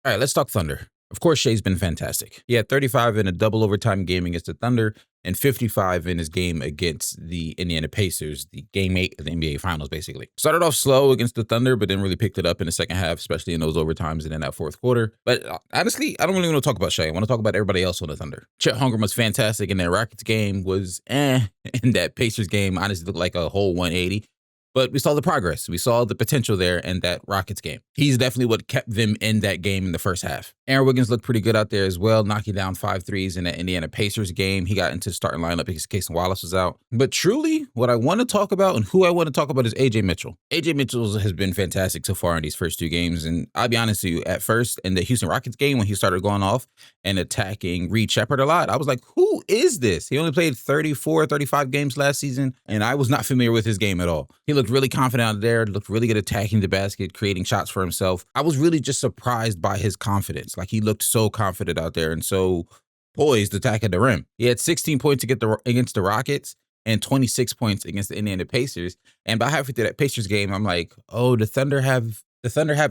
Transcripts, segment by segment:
All right, let's talk Thunder. Of course, Shea's been fantastic. He had 35 in a double overtime game against the Thunder and 55 in his game against the Indiana Pacers, the game 8 of the NBA Finals, basically. Started off slow against the Thunder, but then really picked it up in the second half, especially in those overtimes and in that fourth quarter. But honestly, I don't really want to talk about Shea. I want to talk about everybody else on the Thunder. Chet Holmgren was fantastic in that Rockets game, was in that Pacers game, honestly looked like a whole 180. But we saw the progress. We saw the potential there in that Rockets game. He's definitely what kept them in that game in the first half. Aaron Wiggins looked pretty good out there as well, knocking down 5 threes in that Indiana Pacers game. He got into the starting lineup because Casey Wallace was out. But truly, what I want to talk about and who I want to talk about is AJ Mitchell. AJ Mitchell has been fantastic so far in these first 2 games. And I'll be honest with you, at first in the Houston Rockets game, when he started going off and attacking Reed Shepherd a lot, I was like, who is this? He only played 34, 35 games last season, and I was not familiar with his game at all. He looked really confident out there, looked really good attacking the basket, creating shots for himself. I was really just surprised by his confidence. Like, he looked so confident out there and so poised attacking the rim. He had 16 points against the Rockets and 26 points against the Indiana Pacers. And by halfway through that Pacers game, I'm like, oh, the Thunder have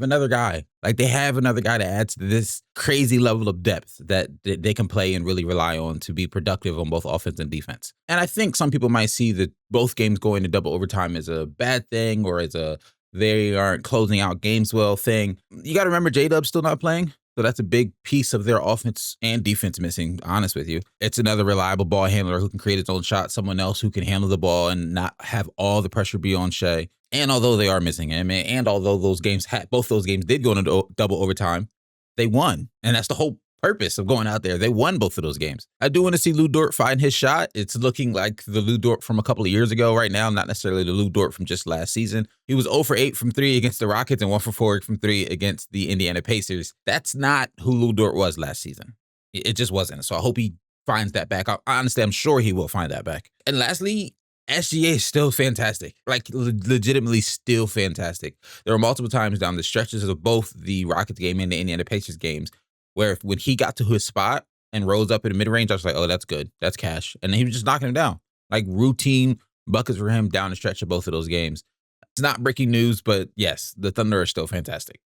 another guy. Like, they have another guy that adds to this crazy level of depth that they can play and really rely on to be productive on both offense and defense. And I think some people might see that both games going to double overtime as a bad thing or as a they aren't closing out games well thing. You got to remember J-Dub's still not playing. So that's a big piece of their offense and defense missing, honest with you. It's another reliable ball handler who can create his own shot, someone else who can handle the ball and not have all the pressure be on Shea. And although they are missing him, and although both those games did go into double overtime, they won. And that's the whole purpose of going out there. They won both of those games. I do want to see Lu Dort find his shot. It's looking like the Lu Dort from a couple of years ago right now, not necessarily the Lu Dort from just last season. He was 0 for 8 from 3 against the Rockets and 1 for 4 from 3 against the Indiana Pacers. That's not who Lu Dort was last season. It just wasn't. So I hope he finds that back. Honestly, I'm sure he will find that back. And lastly, SGA is still fantastic, like legitimately still fantastic. There were multiple times down the stretches of both the Rockets game and the Indiana Pacers games where when he got to his spot and rose up in the mid-range, I was like, oh, that's good. That's cash. And he was just knocking him down. Like routine buckets for him down the stretch of both of those games. It's not breaking news, but yes, the Thunder are still fantastic.